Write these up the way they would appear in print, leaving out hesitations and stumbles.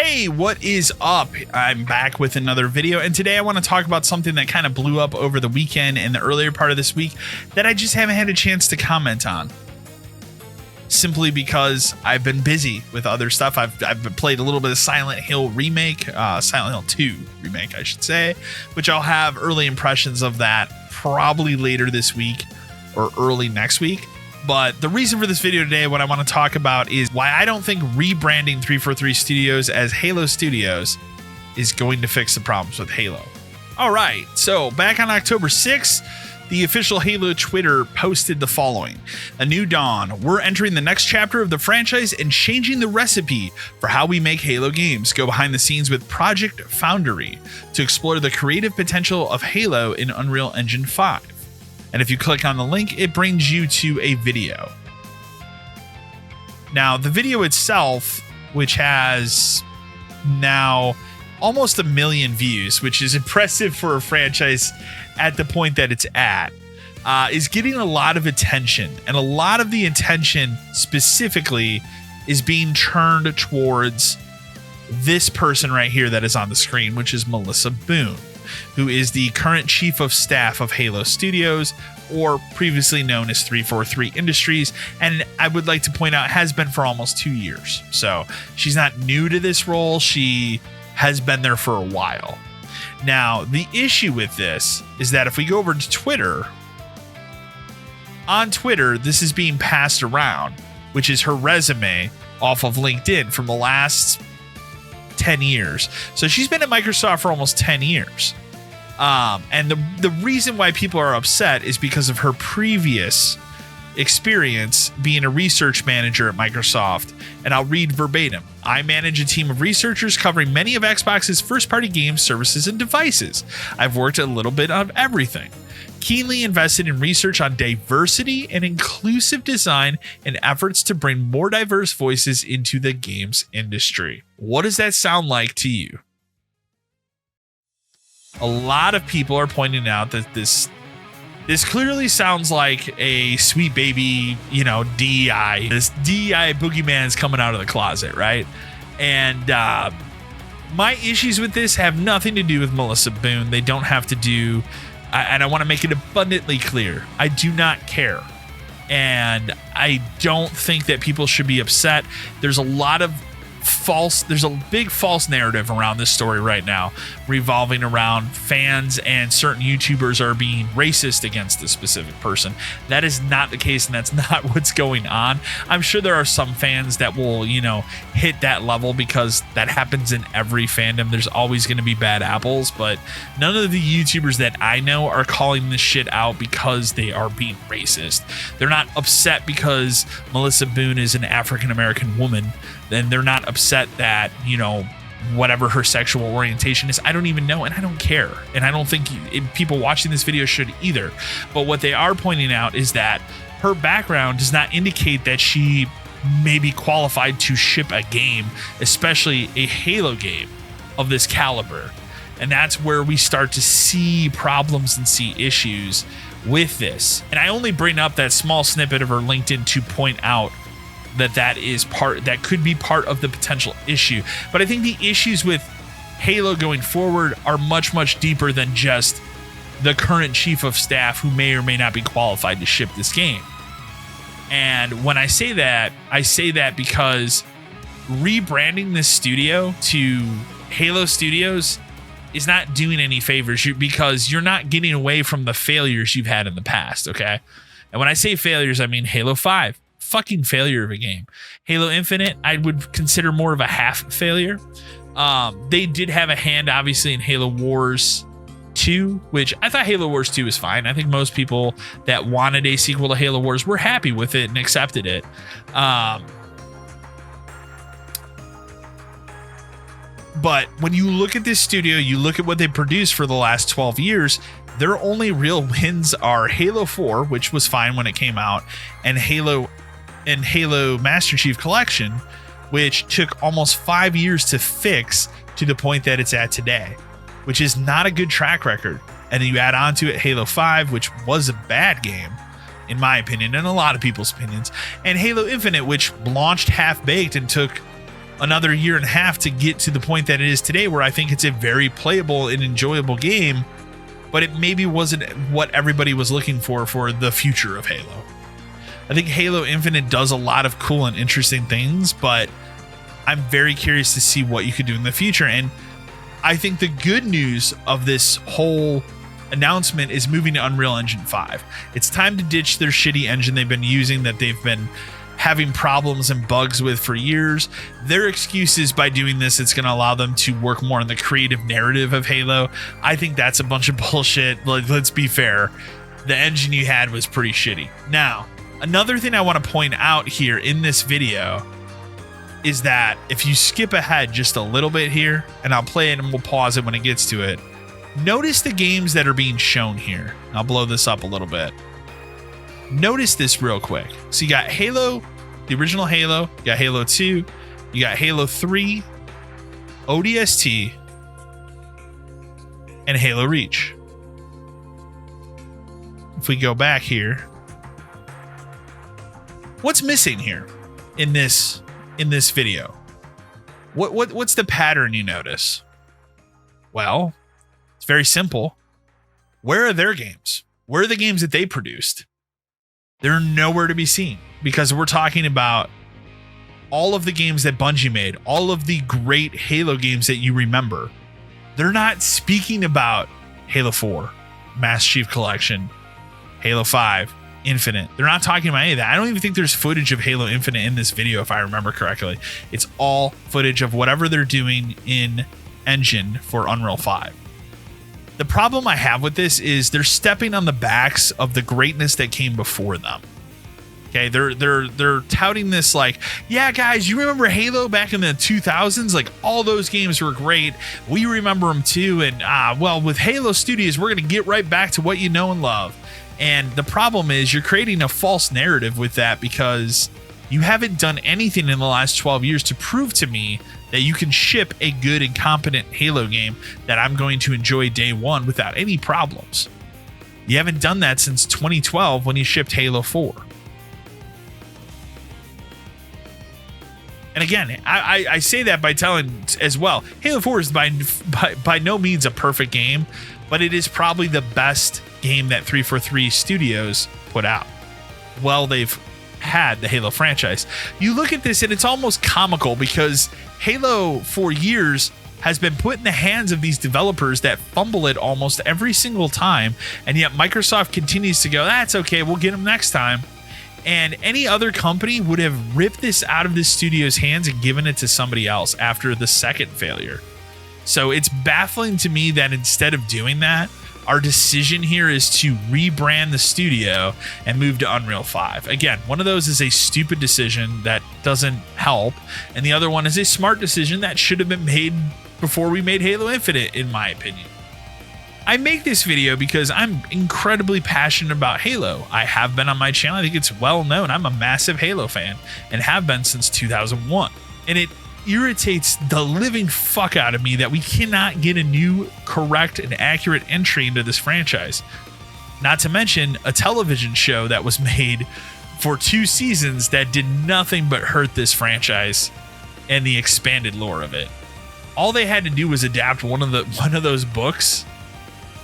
Hey, what is up? I'm back with another video, and today I want to talk about something that kind of blew up over the weekend and the earlier part of this week that I just haven't had a chance to comment on. Simply because I've been busy with other stuff. I've played a little bit of Silent Hill remake, Silent Hill 2 remake, I should say, which I'll have early impressions of that probably later this week or early next week. But the reason for this video today, what I want to talk about is why I don't think rebranding 343 Studios as Halo Studios is going to fix the problems with Halo. All right, so back on October 6th, the official Halo Twitter posted the following: "A new dawn. We're entering the next chapter of the franchise and changing the recipe for how we make Halo games. Go behind the scenes with Project Foundry to explore the creative potential of Halo in Unreal Engine 5. And if you click on the link, it brings you to a video. Now, the video itself, which has now almost 1 million views, which is impressive for a franchise at the point that it's at, is getting a lot of attention. And a lot of the attention specifically is being turned towards this person right here that is on the screen, which is Melissa Boone, who is the current chief of staff of Halo Studios, or previously known as 343 Industries, and I would like to point out has been for almost 2 years. So she's not new to this role, she has been there for a while. Now, the issue with this is that if we go over to Twitter, on Twitter, this is being passed around, which is her resume off of LinkedIn from the last 10 years. So she's been at Microsoft for almost 10 years. And the reason why people are upset is because of her previous experience being a research manager at Microsoft. And I'll read verbatim. "I manage a team of researchers covering many of Xbox's first-party games, services, and devices. I've worked a little bit of everything. Keenly invested in research on diversity and inclusive design and efforts to bring more diverse voices into the games industry." What does that sound like to you? A lot of people are pointing out that this clearly sounds like a sweet baby, DEI. This DEI boogeyman is coming out of the closet, right? And my issues with this have nothing to do with Melissa Boone. They don't have to do, and I want to make it abundantly clear, I do not care. And I don't think that people should be upset. There's a big false narrative around this story right now, revolving around fans and certain YouTubers are being racist against this specific person. That is not the case, and that's not what's going on. I'm sure there are some fans that will, hit that level because that happens in every fandom. There's always going to be bad apples, but none of the YouTubers that I know are calling this shit out because they are being racist. They're not upset because Melissa Boone is an African-American woman. Then they're not upset that, whatever her sexual orientation is. I don't even know, and I don't care. And I don't think people watching this video should either. But what they are pointing out is that her background does not indicate that she may be qualified to ship a game, especially a Halo game of this caliber. And that's where we start to see problems and see issues with this. And I only bring up that small snippet of her LinkedIn to point out that could be part of the potential issue. But I think the issues with Halo going forward are much, much deeper than just the current chief of staff who may or may not be qualified to ship this game. And when I say that because rebranding this studio to Halo Studios is not doing any favors, because you're not getting away from the failures you've had in the past, okay? And when I say failures, I mean Halo 5. Fucking failure of a game. Halo Infinite, I would consider more of a half failure. They did have a hand, obviously, in Halo Wars 2, which I thought Halo Wars 2 was fine. I think most people that wanted a sequel to Halo Wars were happy with it and accepted it. But when you look at this studio, you look at what they produced for the last 12 years, their only real wins are Halo 4, which was fine when it came out, and Halo Master Chief Collection, which took almost 5 years to fix to the point that it's at today, which is not a good track record. And then you add on to it Halo 5, which was a bad game, in my opinion, and a lot of people's opinions, and Halo Infinite, which launched half-baked and took another year and a half to get to the point that it is today, where I think it's a very playable and enjoyable game, but it maybe wasn't what everybody was looking for the future of Halo. I think Halo Infinite does a lot of cool and interesting things, but I'm very curious to see what you could do in the future. And I think the good news of this whole announcement is moving to Unreal Engine 5. It's time to ditch their shitty engine they've been using, that they've been having problems and bugs with for years. Their excuse is by doing this, it's going to allow them to work more on the creative narrative of Halo. I think that's a bunch of bullshit. Let's be fair. The engine you had was pretty shitty. Now, another thing I want to point out here in this video is that if you skip ahead just a little bit here, and I'll play it and we'll pause it when it gets to it, notice the games that are being shown here. I'll blow this up a little bit. Notice this real quick. So you got Halo, the original Halo, you got Halo 2, you got Halo 3, ODST, and Halo Reach. If we go back here, what's missing here in this video? What's the pattern you notice? Well, it's very simple. Where are their games? Where are the games that they produced? They're nowhere to be seen, because we're talking about all of the games that Bungie made, all of the great Halo games that you remember. They're not speaking about Halo 4, Master Chief Collection, Halo 5, Infinite. They're not talking about any of that. I don't even think there's footage of Halo Infinite in this video, if I remember correctly. It's all footage of whatever they're doing in engine for Unreal 5. The problem I have with this is they're stepping on the backs of the greatness that came before them. Okay, they're touting this like, yeah, guys, you remember Halo back in the 2000s? Like, all those games were great. We remember them too. And well, with Halo Studios, we're going to get right back to what you know and love. And the problem is you're creating a false narrative with that, because you haven't done anything in the last 12 years to prove to me that you can ship a good and competent Halo game that I'm going to enjoy day one without any problems. You haven't done that since 2012 when you shipped Halo 4. And again, I say that by telling as well, Halo 4 is by no means a perfect game, but it is probably the best game that 343 Studios put out. Well, they've had the Halo franchise. You look at this and it's almost comical, because Halo for years has been put in the hands of these developers that fumble it almost every single time, and yet Microsoft continues to go, that's okay, we'll get them next time. And any other company would have ripped this out of the studio's hands and given it to somebody else after the second failure. So it's baffling to me that instead of doing that, our decision here is to rebrand the studio and move to Unreal 5. Again, one of those is a stupid decision that doesn't help, and the other one is a smart decision that should have been made before we made Halo Infinite, in my opinion. I make this video because I'm incredibly passionate about Halo. I have been on my channel. I think it's well known. I'm a massive Halo fan and have been since 2001. And it irritates the living fuck out of me that we cannot get a new, correct, and accurate entry into this franchise. Not to mention a television show that was made for 2 seasons that did nothing but hurt this franchise and the expanded lore of it. All they had to do was adapt one of those books,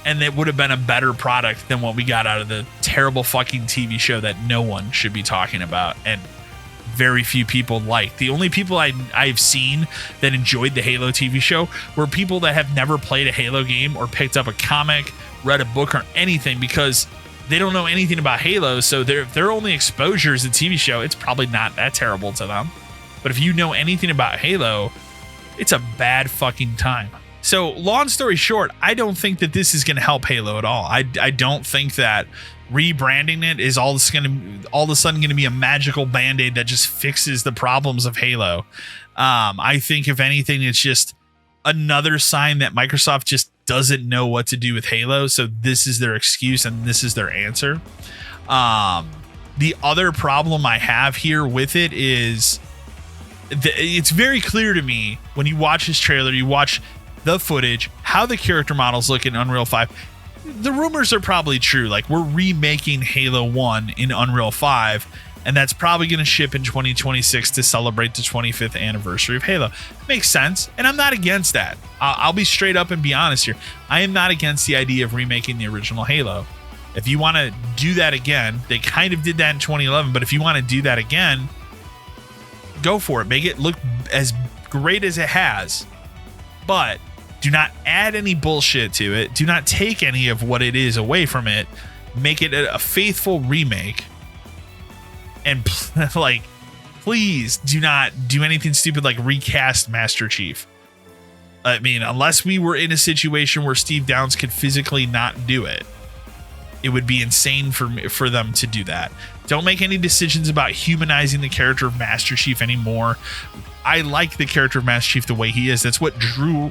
and it would have been a better product than what we got out of the terrible fucking TV show that no one should be talking about and very few people like. The only people I've seen that enjoyed the Halo TV show were people that have never played a Halo game or picked up a comic, read a book, or anything, because they don't know anything about Halo. So their only exposure is the TV show. It's probably not that terrible to them. But if you know anything about Halo, it's a bad fucking time. So long story short, I don't think that this is going to help Halo at all. I don't think that rebranding it is all of a sudden going to be a magical band-aid that just fixes the problems of Halo. I think if anything, it's just another sign that Microsoft just doesn't know what to do with Halo. So this is their excuse and this is their answer. The other problem I have here with it is it's very clear to me when you watch this trailer, you watch the footage, how the character models look in Unreal 5. The rumors are probably true. Like, we're remaking Halo 1 in Unreal 5, And that's probably going to ship in 2026 to celebrate the 25th anniversary of Halo. Makes sense. And I'm not against that. I'll be straight up and be honest here. I am not against the idea of remaking the original Halo. If you want to do that again, they kind of did that in 2011, but if you want to do that again, go for it. Make it look as great as it has. But do not add any bullshit to it. Do not take any of what it is away from it. Make it a faithful remake. And like, please do not do anything stupid like recast Master Chief. I mean, unless we were in a situation where Steve Downes could physically not do it, it would be insane for them to do that. Don't make any decisions about humanizing the character of Master Chief anymore. I like the character of Master Chief the way he is. That's what drew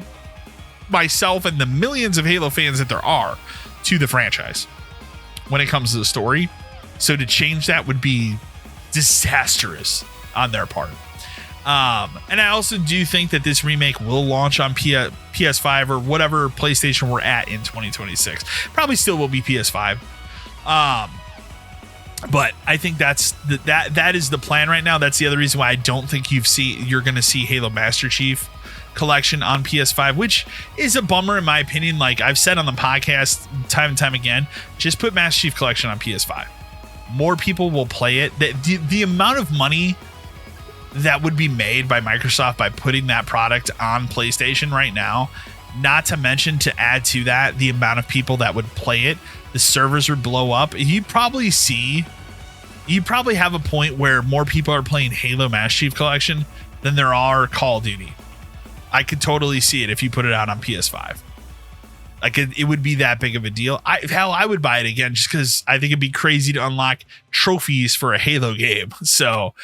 myself and the millions of Halo fans that there are to the franchise when it comes to the story. So to change that would be disastrous on their part. And I also do think that this remake will launch on PS5 or whatever PlayStation we're at in 2026. Probably still will be PS5. But I think that is the plan right now. That's the other reason why I don't think you're going to see Halo Master Chief Collection on PS5, which is a bummer in my opinion. Like I've said on the podcast time and time again, just put Master Chief Collection on PS5. More people will play it. The amount of money that would be made by Microsoft by putting that product on PlayStation right now, not to mention to add to that the amount of people that would play it, the servers would blow up. You probably have a point where more people are playing Halo Master Chief Collection than there are Call of Duty. I could totally see it if you put it out on PS5. Like it would be that big of a deal. I would buy it again just because I think it'd be crazy to unlock trophies for a Halo game. So,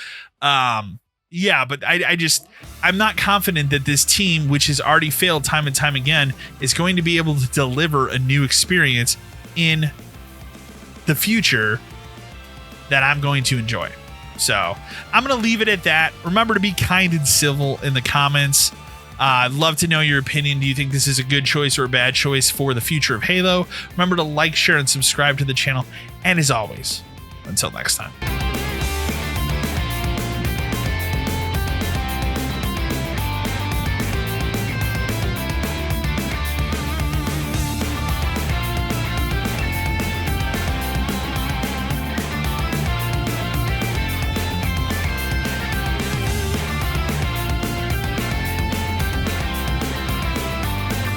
yeah, but I'm not confident that this team, which has already failed time and time again, is going to be able to deliver a new experience in the future that I'm going to enjoy. So I'm going to leave it at that. Remember to be kind and civil in the comments. I'd love to know your opinion. Do you think this is a good choice or a bad choice for the future of Halo? Remember to like, share, and subscribe to the channel. And as always, until next time.